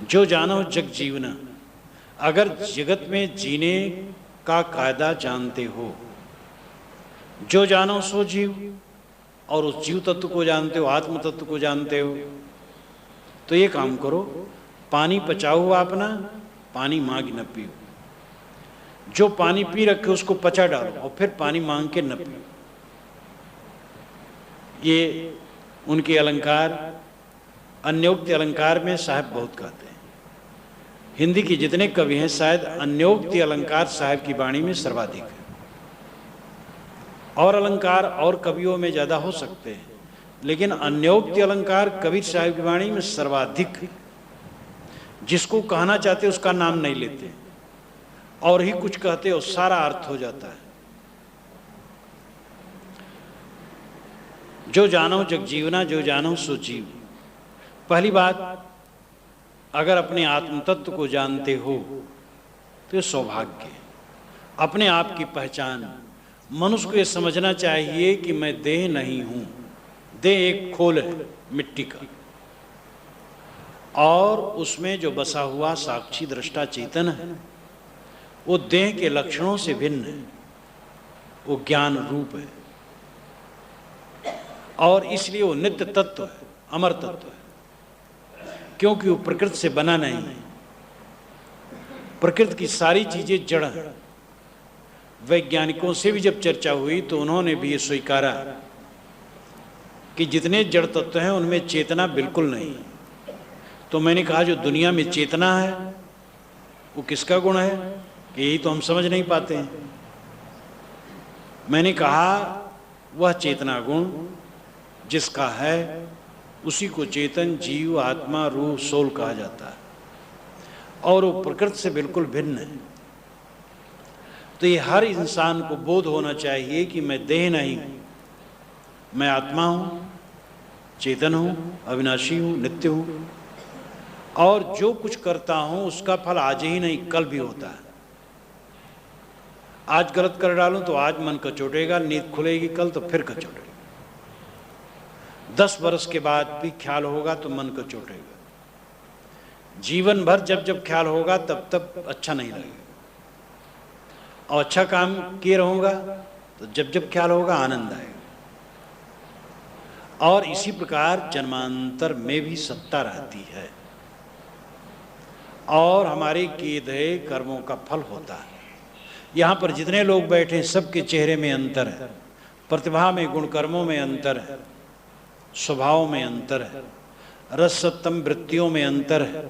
जो जानो जग जीवना, अगर जगत में जीने का कायदा जानते हो, जो जानो सो जीव, और उस जीव तत्व को जानते हो, आत्म तत्व को जानते हो, तो ये काम करो, पानी पचाओ अपना, पानी मांग न पियो। जो पानी पी रखे उसको पचा डालो और फिर पानी मांग के न पियो। ये उनके अलंकार, अन्योक्ति अलंकार में साहब बहुत कहते हैं। हिंदी के जितने कवि हैं शायद अन्योक्ति अलंकार साहब की वाणी में सर्वाधिक है। और अलंकार और कवियों में ज्यादा हो सकते हैं, लेकिन अन्योक्ति अलंकार कबीर साहब की वाणी में सर्वाधिक। जिसको कहना चाहते उसका नाम नहीं लेते और ही कुछ कहते हो, सारा अर्थ हो जाता है। जो जानो जग जीवना, जो जानो सो जीव। पहली बात, अगर अपने आत्म तत्व को जानते हो तो सौभाग्य। अपने आप की पहचान, मनुष्य को यह समझना चाहिए कि मैं देह नहीं हूं। देह एक खोल है मिट्टी का, और उसमें जो बसा हुआ साक्षी दृष्टा चेतन है वो देह के लक्षणों से भिन्न है। वो ज्ञान रूप है और इसलिए वो नित्य तत्व है, अमर तत्व है, क्योंकि वो प्रकृति से बना नहीं है। प्रकृति की सारी चीजें जड़ हैं। वैज्ञानिकों से भी जब चर्चा हुई तो उन्होंने भी ये स्वीकारा कि जितने जड़ तत्व हैं उनमें चेतना बिल्कुल नहीं है। तो मैंने कहा जो दुनिया में चेतना है वो किसका गुण है, कि यही तो हम समझ नहीं पाते हैं। मैंने कहा वह चेतना गुण जिसका है उसी को चेतन, जीव, आत्मा, रूह, सोल कहा जाता है, और वो प्रकृति से बिल्कुल भिन्न है। तो ये हर इंसान को बोध होना चाहिए कि मैं देह नहीं हूं, मैं आत्मा हूं, चेतन हूं, अविनाशी हूं, नित्य हूं, और जो कुछ करता हूं उसका फल आज ही नहीं कल भी होता है। आज गलत कर डालूं तो आज मन कचोटेगा, नींद खुलेगी कल तो फिर कचोटेगा। 10 वर्ष के बाद भी ख्याल होगा तो मन कचोटेगा। जीवन भर जब जब ख्याल होगा तब तब अच्छा नहीं लगेगा, और अच्छा काम किए रहूंगा तो जब जब ख्याल होगा आनंद आएगा। और इसी प्रकार जन्मांतर में भी सत्ता रहती है, और हमारे किए गए कर्मों का फल होता है। यहाँ पर जितने लोग बैठे हैं सबके चेहरे में अंतर है, प्रतिभा में, गुण कर्मों में अंतर है, स्वभाव में अंतर है, रससत्तम वृत्तियों में अंतर है।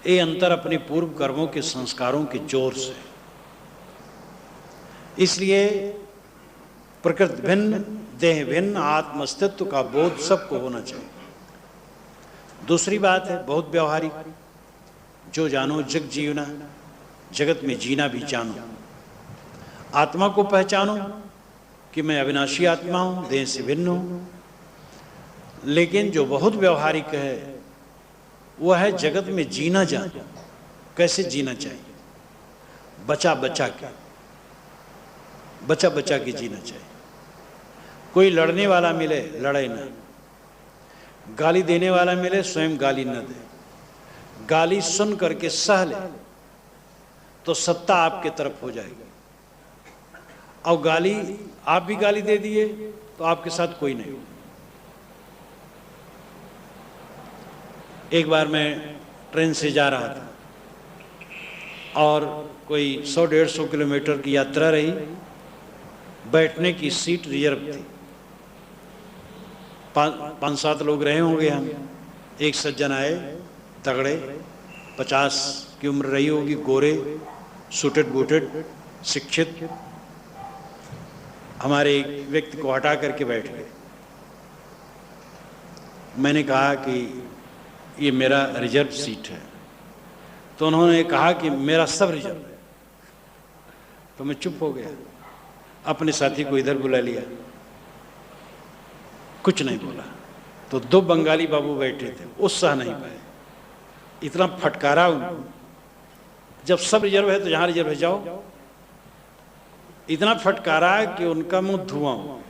ये अंतर अपने पूर्व कर्मों के संस्कारों के जोर से। इसलिए प्रकृति भिन्न, देह भिन्न, आत्म अस्तित्व का बोध सबको होना चाहिए। दूसरी बात है बहुत व्यवहारिक, जो जानो जग जीवना, जगत में जीना भी जानो। आत्मा को पहचानो कि मैं अविनाशी आत्मा हूं, देह से भिन्न हूं। लेकिन जो बहुत व्यवहारिक है वह है जगत में जीना जानो। कैसे जीना चाहिए? बचा बचा के, बचा बचा के जीना चाहिए। कोई लड़ने वाला मिले लड़े ना, गाली देने वाला मिले स्वयं गाली न दे। गाली सुन करके सह ले तो सत्ता आपके तरफ हो जाएगी, और गाली आप भी गाली दे दिए तो आपके साथ कोई नहीं। एक बार मैं ट्रेन से जा रहा था और कोई 100-150 किलोमीटर की यात्रा रही। बैठने की सीट रिजर्व थी। 5-7 लोग रहे होंगे हम। एक सज्जन आए, तगड़े, 50 की उम्र रही होगी, गोरे, सूटेड बूटेड, शिक्षित। हमारे एक व्यक्ति को हटा करके बैठ गए। मैंने कहा कि ये मेरा रिजर्व सीट है। तो उन्होंने कहा कि मेरा सब रिजर्व है। तो मैं चुप हो गया। अपने साथी को इधर बुला लिया, कुछ नहीं बोला। तो 2 बंगाली बाबू बैठे थे, वो सह नहीं पाए। इतना फटकारा उनको, जब सब रिजर्व है तो जहां रिजर्व है जाओ। इतना फटकारा कि उनका मुंह धुआं हो गया,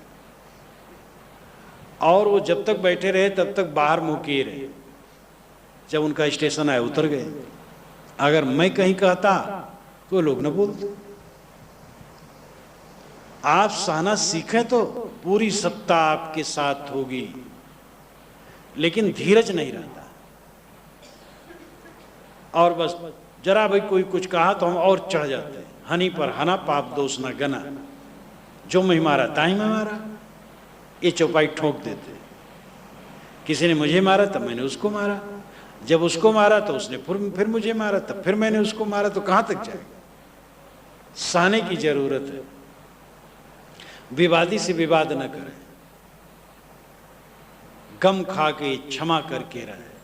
और वो जब तक बैठे रहे तब तक बाहर मुंह किए रहे। जब उनका स्टेशन आया उतर गए। अगर मैं कहीं कहता तो लोग न बोलते। आप सहना सीखें तो पूरी सत्ता आपके साथ होगी, लेकिन धीरज नहीं रहता। और बस जरा भाई कोई कुछ कहा तो हम और चढ़ जाते हैं, हनी पर हना पाप दोष न गना, जो मैं मारा ताही मैं मारा, ये चौपाई ठोक देते। किसी ने मुझे मारा तब मैंने उसको मारा, जब उसको मारा तो उसने फिर मुझे मारा, तब फिर मैंने उसको मारा, तो कहां तक जाएगा? सहने की जरूरत है। विवादी से विवाद न करें, गम खा के क्षमा करके रहे।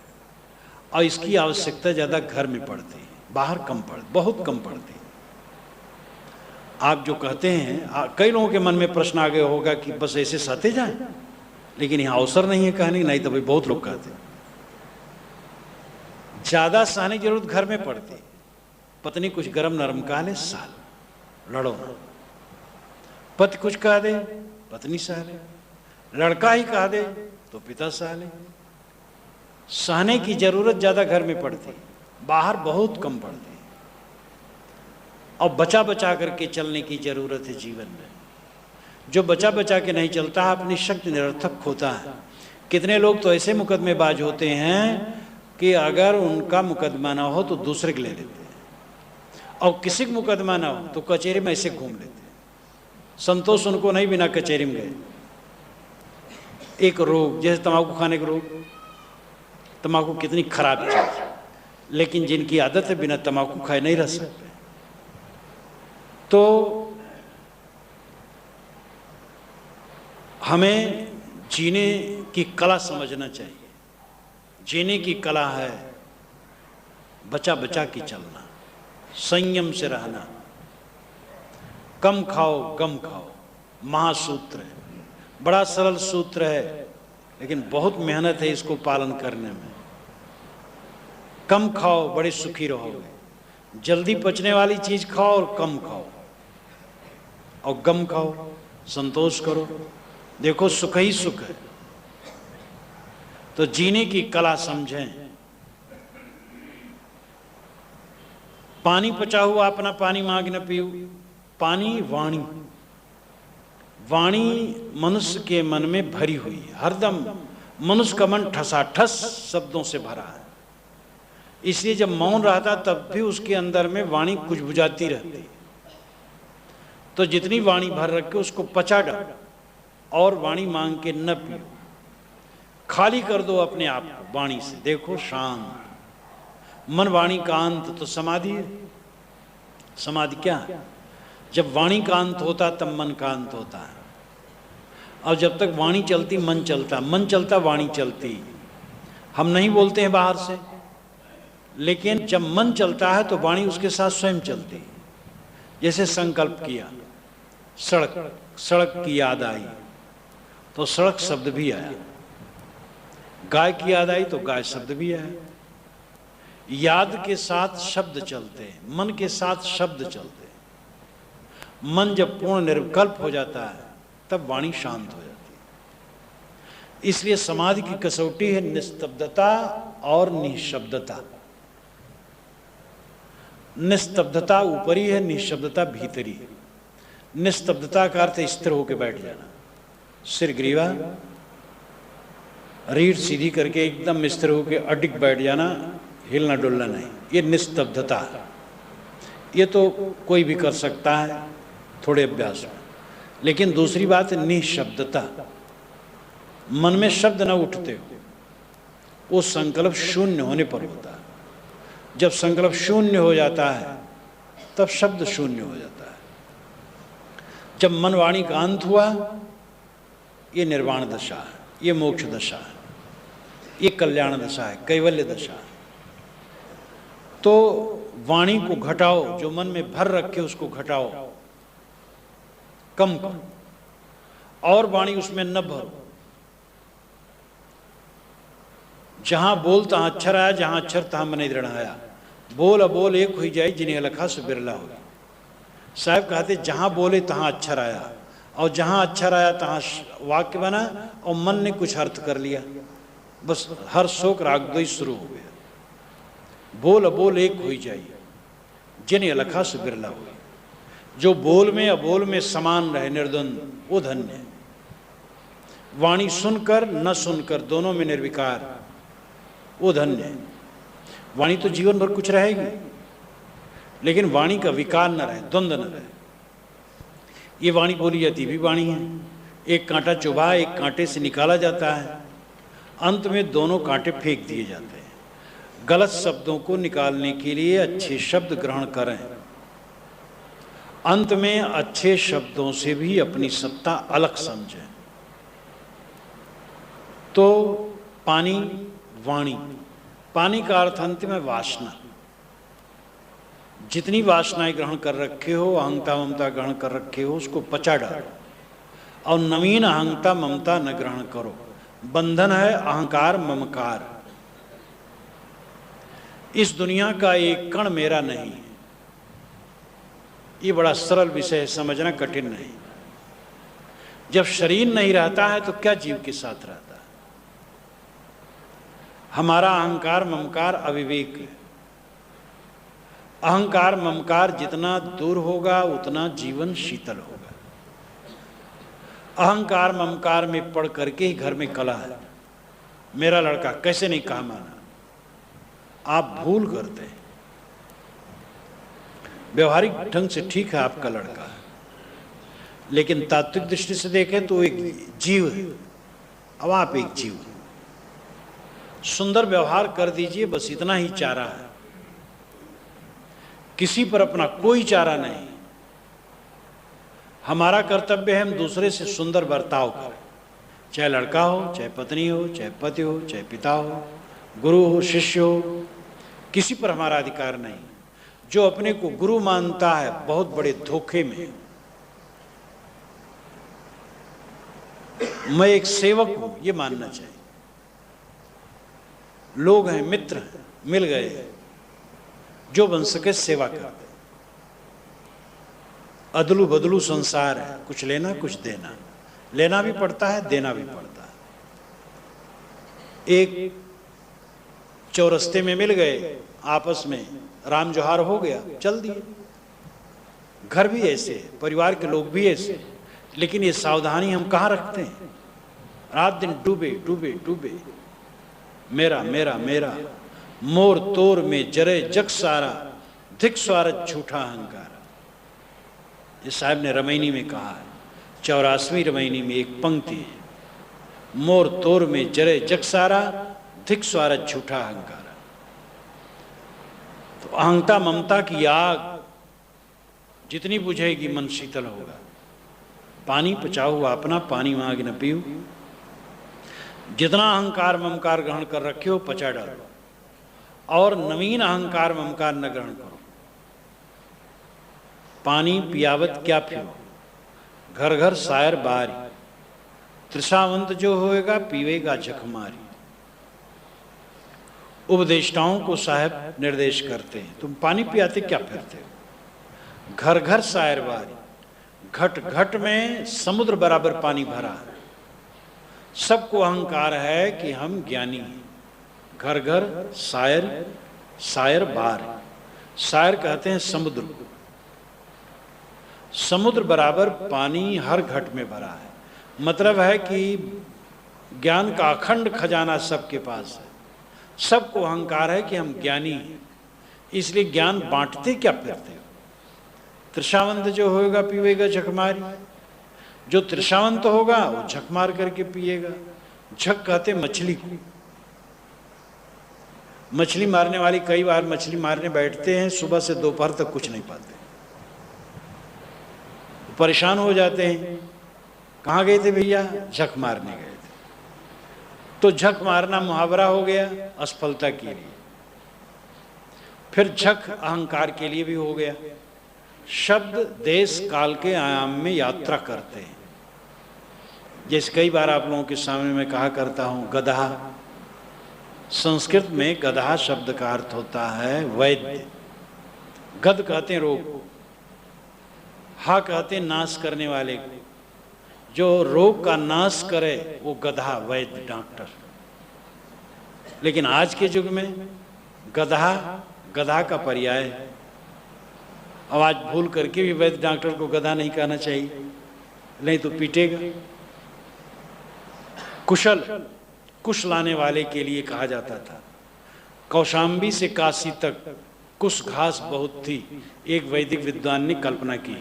और इसकी आवश्यकता ज्यादा घर में पड़ती है, बाहर कम पड़ती, बहुत कम पड़ती है। आप जो कहते हैं, कई लोगों के मन में प्रश्न आ गया होगा कि बस ऐसे सहते जाएं, लेकिन यहां अवसर नहीं है कहने, नहीं तो भाई बहुत लोग कहते हैं। ज्यादा सहने की जरूरत घर में पड़ती। पत्नी कुछ गरम नरम कहा ले, साल लड़ो ना। पति कुछ कह दे, पत्नी सह ले। लड़का ही कह दे तो पिता सह ले। सहने की जरूरत ज्यादा घर में पड़ती, बाहर बहुत कम पड़ती। और बचा बचा करके चलने की जरूरत है जीवन में। जो बचा बचा के नहीं चलता अपनी शक्ति निरर्थक होता है। कितने लोग तो ऐसे मुकदमेबाज होते हैं कि अगर उनका मुकदमा ना हो तो दूसरे के ले लेते हैं, और किसी का मुकदमा ना हो तो कचहरी में ऐसे घूम लेते हैं। संतोष उनको नहीं, बिना कचहरी में गए। एक रोग जैसे तंबाकू खाने का रोग, तंबाकू कितनी खराब चीज, लेकिन जिनकी आदत है बिना तंबाकू खाए नहीं रह सकते। तो हमें जीने की कला समझना चाहिए। जीने की कला है बचा बचा के चलना, संयम से रहना, कम खाओ गम खाओ, महासूत्र है। बड़ा सरल सूत्र है, लेकिन बहुत मेहनत है इसको पालन करने में। कम खाओ बड़े सुखी रहोगे। जल्दी पचने वाली चीज खाओ और कम खाओ, और गम खाओ, संतोष करो, देखो सुख ही सुख है। तो जीने की कला समझें। पानी पचा हुआ अपना पानी मांग न पीऊ। पानी वाणी, वाणी मनुष्य के मन में भरी हुई है। हरदम मनुष्य का मन ठसाठस शब्दों से भरा है। इसलिए जब मौन रहता तब भी उसके अंदर में वाणी कुछ बुझाती रहती है। तो जितनी वाणी भर रखे उसको पचा डालो, और वाणी मांग के न पियो। खाली कर दो अपने आप को वाणी से, देखो शांत। मन वाणी का अंत तो समाधि है। समाधि क्या है? जब वाणी का अंत होता तब मन का अंत होता है। और जब तक वाणी चलती मन चलता, मन चलता वाणी चलती। हम नहीं बोलते हैं बाहर से, लेकिन जब मन चलता है तो वाणी उसके साथ स्वयं चलती। जैसे संकल्प किया, सड़क, सड़क की याद आई तो सड़क शब्द भी आया। गाय की याद आई तो गाय शब्द भी आया। याद के साथ शब्द चलते हैं, मन के साथ शब्द चलते हैं। मन जब पूर्ण निर्विकल्प हो जाता है तब वाणी शांत हो जाती है। इसलिए समाधि की कसौटी है निस्तब्धता और निशब्दता। निस्तब्धता ऊपरी है, निशब्दता भीतरी है। निस्तब्धता का अर्थ स्थिर होकर बैठ जाना, सिर ग्रीवा, रीढ़ सीधी करके एकदम स्थिर होकर अडिग बैठ जाना, हिलना डुलना नहीं। ये निस्तब्धता है। ये तो कोई भी कर सकता है थोड़े अभ्यास में। लेकिन दूसरी बात है निशब्दता। मन में शब्द न उठते हो, वो संकल्प शून्य होने पर होता है। जब संकल्प शून्य हो जाता है तब शब्द शून्य हो जाता है। जब मन वाणी का अंत हुआ, ये निर्वाण दशा है, ये मोक्ष दशा है, ये कल्याण दशा है, कैवल्य दशा है। तो वाणी को घटाओ, जो मन में भर रखे उसको घटाओ, कम करो, और वाणी उसमें न भरो। जहां बोल तहां अक्षर आया, जहां अक्षर तहां मन दृढ़ आया। बोल अबोल एक हुई जाए, जिन्हें लखा सो बिरला हो। साहब कहते जहां बोले तहां अक्षर आया, और जहां अक्षर आया तहां वाक्य बना, और मन ने कुछ अर्थ कर लिया, बस हर शोक राग द्वेष शुरू हो गया। बोल अबोल एक होई जाई, जिन्हें अलखा से बिरला हुई। जो बोल में अबोल में समान रहे निर्द्वंद, वो धन्य है। वाणी सुनकर न सुनकर दोनों में निर्विकार, वो धन्य है। वाणी तो जीवन भर कुछ रहेगी, लेकिन वाणी का विकार न रहे, द्वंद्व न रहे। ये वाणी बोली जाती भी वाणी है। एक कांटा चुभा एक कांटे से निकाला जाता है, अंत में दोनों कांटे फेंक दिए जाते हैं। गलत शब्दों को निकालने के लिए अच्छे शब्द ग्रहण करें, अंत में अच्छे शब्दों से भी अपनी सत्ता अलग समझें। तो पानी, वाणी, पानी का अर्थ अंत में वासना। जितनी वासनाएं ग्रहण कर रखे हो, अहंता ममता ग्रहण कर रखे हो, उसको पचा डालो और नवीन अहंता ममता न ग्रहण करो। बंधन है अहंकार ममकार। इस दुनिया का एक कण मेरा नहीं है। ये बड़ा सरल विषय है, समझना कठिन नहीं। जब शरीर नहीं रहता है तो क्या जीव के साथ रहता है? हमारा अहंकार ममकार अविवेक है। अहंकार ममकार जितना दूर होगा उतना जीवन शीतल होगा। अहंकार ममकार में पढ़ करके ही घर में कलह है। मेरा लड़का कैसे नहीं काम आना, आप भूल करते हैं। व्यवहारिक ढंग से ठीक है आपका लड़का, लेकिन तात्विक दृष्टि से देखें तो एक जीव है। अब आप एक जीव है, सुंदर व्यवहार कर दीजिए, बस इतना ही चारा है। किसी पर अपना कोई चारा नहीं। हमारा कर्तव्य है हम दूसरे से सुंदर बर्ताव करें, चाहे लड़का हो, चाहे पत्नी हो, चाहे पति हो, चाहे पिता हो, गुरु हो, शिष्य हो। किसी पर हमारा अधिकार नहीं। जो अपने को गुरु मानता है बहुत बड़े धोखे में। मैं एक सेवक हूं ये मानना चाहिए। लोग हैं, मित्र हैं, मिल गए, जो बन सके सेवा करते। अदलू बदलू संसार है, कुछ लेना कुछ देना। लेना भी पड़ता है, देना भी पड़ता है। एक चौरस्ते में मिल गए, आपस में राम जोहार हो गया, चल दिए। घर भी ऐसे, परिवार के लोग भी ऐसे, लेकिन ये सावधानी हम कहाँ रखते हैं? रात दिन डूबे डूबे डूबे, मेरा मेरा मेरा, मोर तोर में जरे जग सारा, धिक स्वारथ झूठा अहंकार। ये साहब ने रमैनी में कहा है, 84वीं रमैनी में एक पंक्ति है, मोर तोर में जरे जग सारा, धिक स्वारथ झूठा अहंकार। तो अहंता ममता की आग जितनी बुझेगी मन शीतल होगा। पानी पचाओ अपना, पानी मांग न पियो। जितना अहंकार ममकार ग्रहण कर रखे हो पचा डालो, और नवीन अहंकार ममकार न ग्रहण करो। पानी पियावत क्या पियो, घर घर सायर बारी, तृषावंत जो होएगा पीवेगा जखमारी। उपदेष्टाओं को साहब निर्देश करते हैं, तुम पानी पियाते क्या फिरते हो? घर घर सायर बारी, घट घट में समुद्र बराबर पानी भरा है। सबको अहंकार है कि हम ज्ञानी हैं। घर घर सायर, सायर बार। सायर कहते हैं समुद्र। समुद्र बराबर पानी हर घट में भरा है। मतलब है कि ज्ञान का अखंड खजाना सबके पास है। सबको अहंकार है कि हम ज्ञानी हैं, इसलिए ज्ञान बांटते क्या फिरते हो? तृषावंत जो होगा पीवेगा झकमारी। जो तृषावंत होगा वो झक मार करके पिएगा। झक कहते मछली को। मछली मारने वाली कई बार मछली मारने बैठते हैं, सुबह से दोपहर तक कुछ नहीं पाते, परेशान हो जाते हैं। कहाँ गए थे भैया? झक मारने गए थे। तो झक मारना मुहावरा हो गया असफलता के लिए। फिर झक अहंकार के लिए भी हो गया। शब्द देश काल के आयाम में यात्रा करते हैं। जैसे कई बार आप लोगों के सामने मैं कहा करता हूं, गधा। संस्कृत में गधा शब्द का अर्थ होता है वैद्य। गद कहते हैं रोग, हा कहते हैं नाश करने वाले को। जो रोग का नाश करे वो गधा, वैद्य, डॉक्टर। लेकिन आज के युग में गधा गधा का पर्याय है। अब आज भूल करके भी वैद्य डॉक्टर को गधा नहीं कहना चाहिए, नहीं तो पीटेगा। कुशल, कुश लाने वाले के लिए कहा जाता था। कौशाम्बी से काशी तक कुश घास बहुत थी, एक वैदिक विद्वान ने कल्पना की,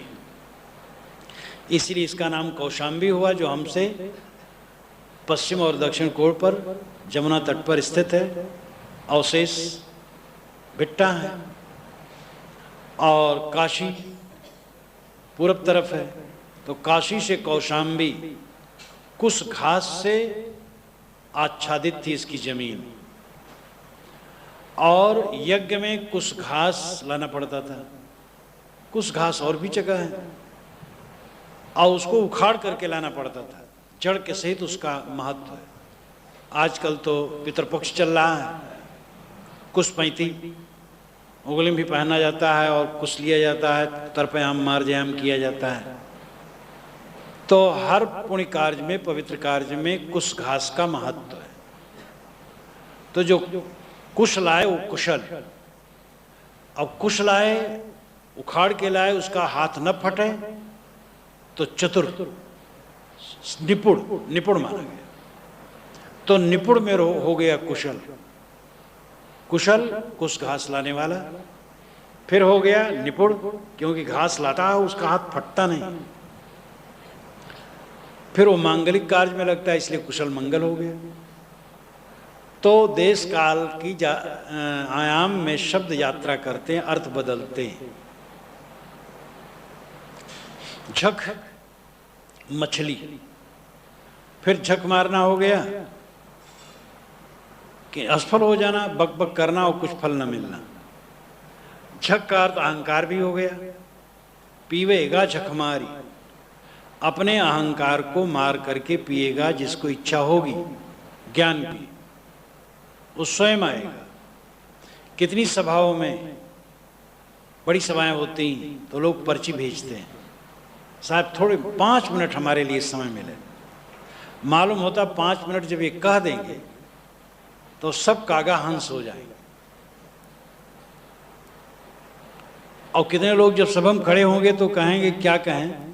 इसलिए इसका नाम कौशाम्बी हुआ, जो हमसे पश्चिम और दक्षिण कोण पर जमुना तट पर स्थित है। अवशेष भिट्टा है और काशी पूरब तरफ है, तो काशी से कौशाम्बी कुश घास से आच्छादित थी इसकी जमीन, और यज्ञ में कुश घास लाना पड़ता था। कुश घास और भी जगह है, और उसको उखाड़ करके लाना पड़ता था, जड़ के सहित उसका महत्व है। आजकल तो पितृपक्ष चल रहा है, कुश पैंती उंगली भी पहना जाता है और कुश लिया जाता है, तर्पयाम मार्जयाम किया जाता है। तो हर पुण्य कार्य में, पवित्र कार्य में कुश घास का महत्व है। तो जो कुश लाए वो कुशल, अब कुश लाए उखाड़ के लाए, उसका हाथ न फटे तो चतुर, निपुण, निपुण माना गया। तो निपुण में हो गया कुशल। कुशल कुश घास लाने वाला, फिर हो गया निपुण, क्योंकि घास लाता है उसका हाथ फटता नहीं। फिर वो मांगलिक कार्य में लगता है, इसलिए कुशल मंगल हो गया। तो देश काल की आयाम में शब्द यात्रा करते हैं, अर्थ बदलते हैं। झक मछली, फिर झक मारना हो गया कि असफल हो जाना, बक बक करना और कुछ फल न मिलना। झक का अर्थ अहंकार भी हो गया। पीवेगा झक मारी, अपने अहंकार को मार करके पिएगा जिसको इच्छा होगी ज्ञान की, वो स्वयं आएगा। कितनी सभाओं में, बड़ी सभाएं होती तो लोग पर्ची भेजते हैं, साहब थोड़े 5 मिनट हमारे लिए समय मिले। मालूम होता 5 मिनट जब ये कह देंगे तो सब कागा हंस हो जाएंगे। और कितने लोग जब सभा में खड़े होंगे तो कहेंगे क्या कहें,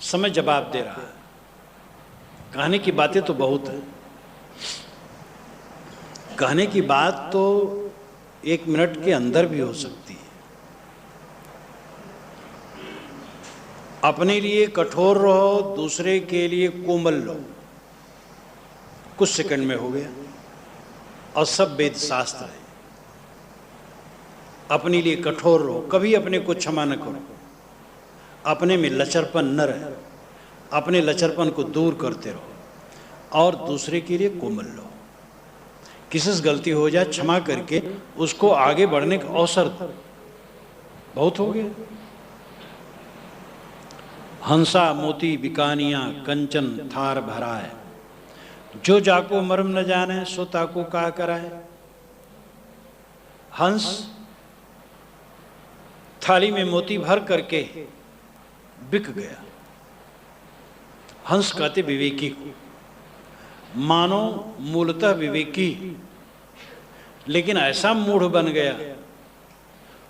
समय जवाब दे रहा है। कहने की बातें तो बहुत है, कहने की बात तो 1 मिनट के अंदर भी हो सकती है। अपने लिए कठोर रहो, दूसरे के लिए कोमल रहो, कुछ सेकंड में हो गया। और सब वेद शास्त्र है। अपने लिए कठोर रहो, कभी अपने को क्षमा न करो, अपने में लचरपन न रहे, अपने लचरपन को दूर करते रहो और दूसरे के लिए कोमल रहो। किसी से गलती हो जाए क्षमा करके उसको आगे बढ़ने का अवसर दो, बहुत हो गया। हंसा मोती बिकानिया कंचन थार भराए, जो जाको मर्म न जाने सो ताको का कराए। हंस थाली में मोती भर करके बिक गया। हंस कहते विवेकी को, मानो मूलतः विवेकी, लेकिन ऐसा मूढ़ बन गया,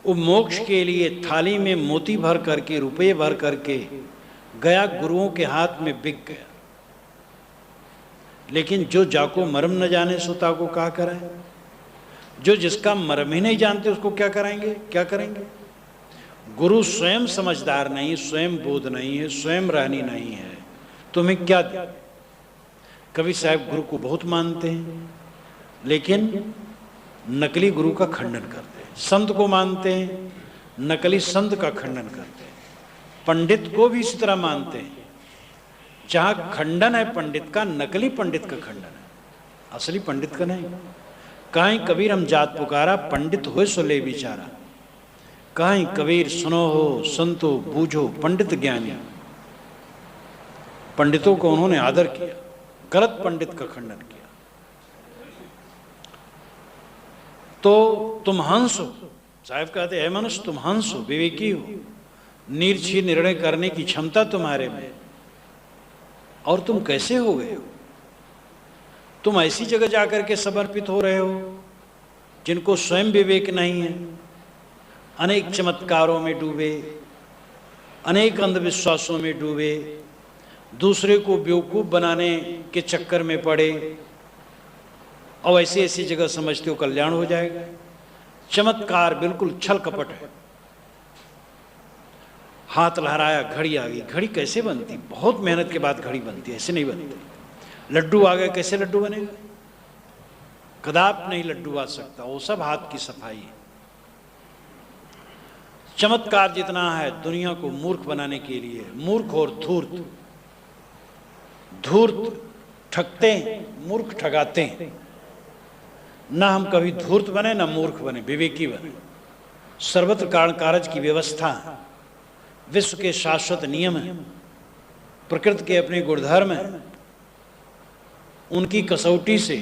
वो मोक्ष के लिए थाली में मोती भर करके, रुपये भर करके गया, गुरुओं के हाथ में बिक गया। लेकिन जो जाको मर्म न जाने सो ताको का कराए, जो जिसका मर्म ही नहीं जानते उसको क्या कराएंगे, क्या करेंगे। गुरु स्वयं समझदार नहीं, स्वयं बोध नहीं है, स्वयं रहनी नहीं है, तुम्हें क्या दे। कवि साहब गुरु को बहुत मानते हैं, लेकिन नकली गुरु का खंडन करते हैं। संत को मानते हैं, नकली संत का खंडन करते हैं। पंडित को भी इसी तरह मानते हैं। जहां खंडन है पंडित का, नकली पंडित का खंडन है, असली पंडित का नहीं। कहीं कबीर हम जात पुकारा, पंडित हो सो ले बिचारा। कहीं कबीर सुनो हो संतो बूझो पंडित ज्ञानी। पंडितों को उन्होंने आदर किया, गलत पंडित का खंडन किया। तो तुम हंस हो, साहब कहते हैं मनुष्य तुम हंस हो, विवेकी हो, निर्छी निर्णय करने की क्षमता तुम्हारे में, और तुम कैसे हो गए हो। तुम ऐसी जगह जाकर के समर्पित हो रहे हो जिनको स्वयं विवेक नहीं है, अनेक चमत्कारों में डूबे, अनेक अंधविश्वासों में डूबे, दूसरे को बेवकूफ़ बनाने के चक्कर में पड़े और ऐसी ऐसी जगह समझते हो कल्याण हो जाएगा। चमत्कार बिल्कुल छल कपट है। हाथ लहराया, घड़ी आ गई। घड़ी कैसे बनती? बहुत मेहनत के बाद घड़ी बनती है, ऐसे नहीं बनती। लड्डू आ गए, कैसे लड्डू बनेगा? कदाप नहीं लड्डू आ सकता, वो सब हाथ की सफाई है। चमत्कार जितना है दुनिया को मूर्ख बनाने के लिए, मूर्ख और धूर्त। धूर्त ठगते हैं, मूर्ख ठगाते हैं। ना हम कभी धूर्त बने ना मूर्ख बने, विवेकी बने। सर्वत्र कारण कारज की व्यवस्था, विश्व के शाश्वत नियम है, प्रकृति के अपने गुणधर्म है, उनकी कसौटी से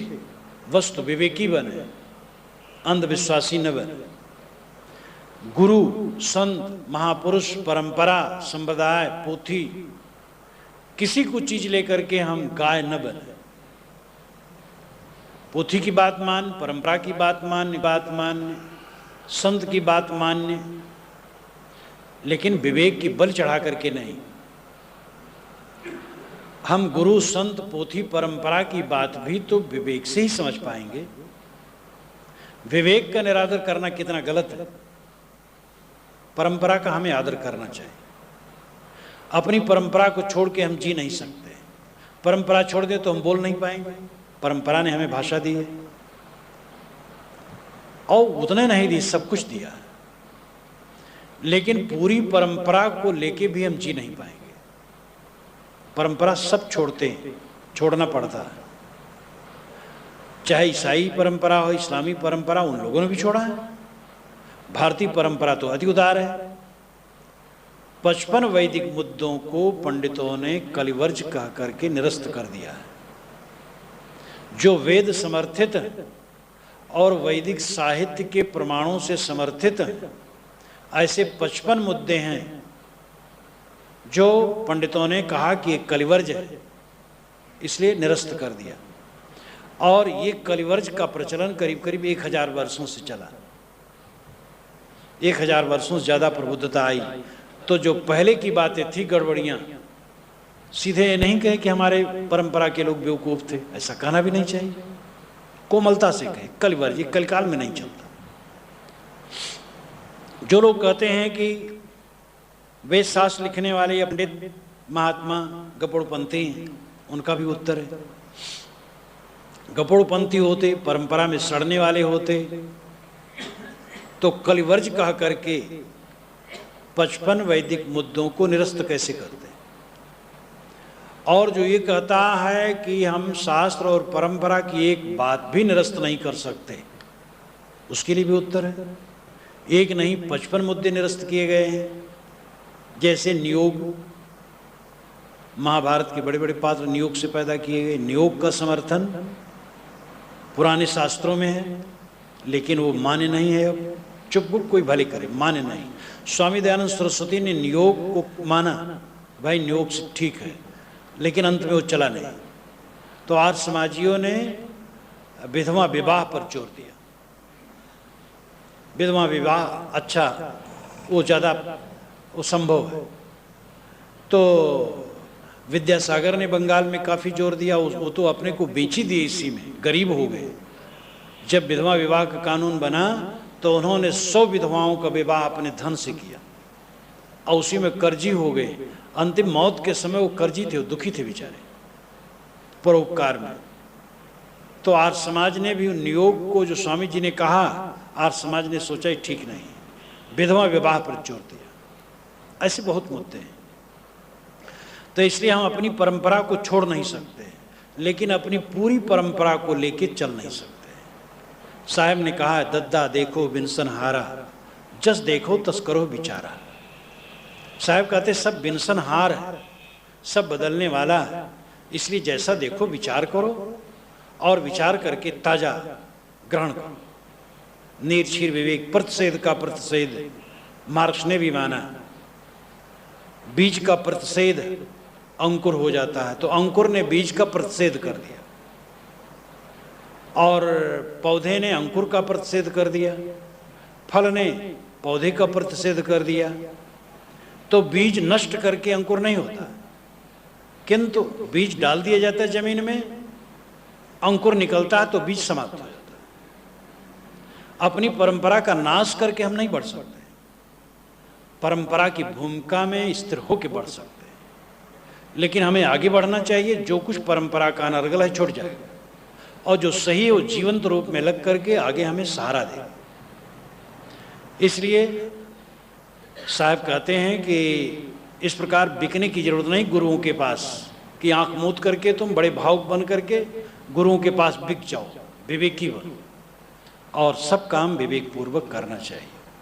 वस्तु विवेकी बने, अंधविश्वासी न बने। गुरु, संत, महापुरुष, परंपरा, संप्रदाय, पोथी, किसी को चीज लेकर के हम गाय न बने। पोथी की बात मान, परंपरा की बात मान, संत की बात मान्य, लेकिन विवेक की बल चढ़ा करके नहीं। हम गुरु, संत, पोथी, परंपरा की बात भी तो विवेक से ही समझ पाएंगे। विवेक का निरादर करना कितना गलत है। परंपरा का हमें आदर करना चाहिए। अपनी परंपरा को छोड़ के हम जी नहीं सकते। परंपरा छोड़ दे तो हम बोल नहीं पाएंगे। परंपरा ने हमें भाषा दी है, और उतने नहीं दी, सब कुछ दिया, लेकिन पूरी परंपरा को लेके भी हम जी नहीं पाएंगे। परंपरा सब छोड़ते हैं, छोड़ना पड़ता है। चाहे ईसाई परंपरा हो, इस्लामी परंपरा, उन लोगों ने भी छोड़ा है। भारतीय परंपरा तो अति उदार है। 55 वैदिक मुद्दों को पंडितों ने कलिवर्ज कह करके निरस्त कर दिया है। जो वेद समर्थित और वैदिक साहित्य के प्रमाणों से समर्थित ऐसे 55 मुद्दे हैं जो पंडितों ने कहा कि ये कलिवर्ज है, इसलिए निरस्त कर दिया। और ये कलिवर्ज का प्रचलन करीब करीब 1000 वर्षों से चला। 1000 वर्षों से ज़्यादा प्रबुद्धता आई। तो जो पहले की बातें थी गड़बड़ियाँ, सीधे नहीं कहे कि हमारे परंपरा के लोग बेवकूफ़ थे, ऐसा कहना भी नहीं चाहिए। कोमलता से कहे कलिवर्ज, ये कलिकाल में नहीं चलता। जो लोग कहते हैं कि वेद शास्त्र लिखने वाले पंडित महात्मा गपोड़पंथी हैं, उनका भी उत्तर है। गपोड़पंथी होते, परंपरा में सड़ने वाले होते, तो कलिवर्ज कह करके 55 वैदिक मुद्दों को निरस्त कैसे करते? और जो ये कहता है कि हम शास्त्र और परंपरा की एक बात भी निरस्त नहीं कर सकते, उसके लिए भी उत्तर है। एक नहीं 55 मुद्दे निरस्त किए गए हैं। जैसे नियोग, महाभारत के बड़े बड़े पात्र नियोग से पैदा किए गए। नियोग का समर्थन पुराने शास्त्रों में है, लेकिन वो मान्य नहीं है। अब चुप कोई भले करे, मान्य नहीं। स्वामी दयानंद सरस्वती ने नियोग को माना, भाई नियोग से ठीक है, लेकिन अंत में वो चला नहीं। तो आर्य समाजियों ने विधवा विवाह पर जोर दिया। विधवा विवाह अच्छा, वो ज़्यादा वो संभव है। तो विद्यासागर ने बंगाल में काफ़ी जोर दिया। वो तो अपने को बेच ही दिए, इसी में गरीब हो गए। जब विधवा विवाह का कानून बना तो उन्होंने 100 विधवाओं का विवाह अपने धन से किया और उसी में कर्जी हो गए। अंतिम मौत के समय वो कर्जी थे, वो दुखी थे बेचारे, परोपकार में। तो आर्य समाज ने भी नियोग को जो स्वामी जी ने कहा, आर्य समाज ने सोचा ही ठीक नहीं, विधवा विवाह पर जोर दिया। ऐसे बहुत मुद्दे हैं। तो इसलिए हम अपनी परंपरा को छोड़ नहीं सकते, लेकिन अपनी पूरी परंपरा को लेके चल नहीं सकते। साहब ने कहा है, दद्दा देखो बिनसन हारा, जस देखो तस करो विचारा। साहब कहते सब बिनसन हार है, सब बदलने वाला है, इसलिए जैसा देखो विचार करो और विचार करके ताजा ग्रहण करो। निर्क्षीर विवेक, प्रतिषेध का प्रतिषेध मार्क्स ने भी माना। बीज का प्रतिषेध अंकुर हो जाता है, तो अंकुर ने बीज का प्रतिषेध कर दिया। और पौधे ने अंकुर का प्रतिषेध कर दिया, फल ने पौधे का प्रतिषेध कर दिया, तो बीज नष्ट करके अंकुर नहीं होता, किंतु बीज डाल दिया जाता है जमीन में, अंकुर निकलता है तो बीज समाप्त हो जाता है। अपनी परंपरा का नाश करके हम नहीं बढ़ सकते, परंपरा की भूमिका में स्थिर होकर बढ़ सकते हैं, लेकिन हमें आगे बढ़ना चाहिए। जो कुछ परंपरा का अनर्गल है छूट जाए, और जो सही है वो जीवंत रूप में लग करके आगे हमें सहारा दे। इसलिए साहब कहते हैं कि इस प्रकार बिकने की जरूरत नहीं गुरुओं के पास कि आंख मूंद करके तुम बड़े भावुक बन करके गुरुओं के पास बिक जाओ। विवेकी बनो और सब काम विवेक पूर्वक करना चाहिए।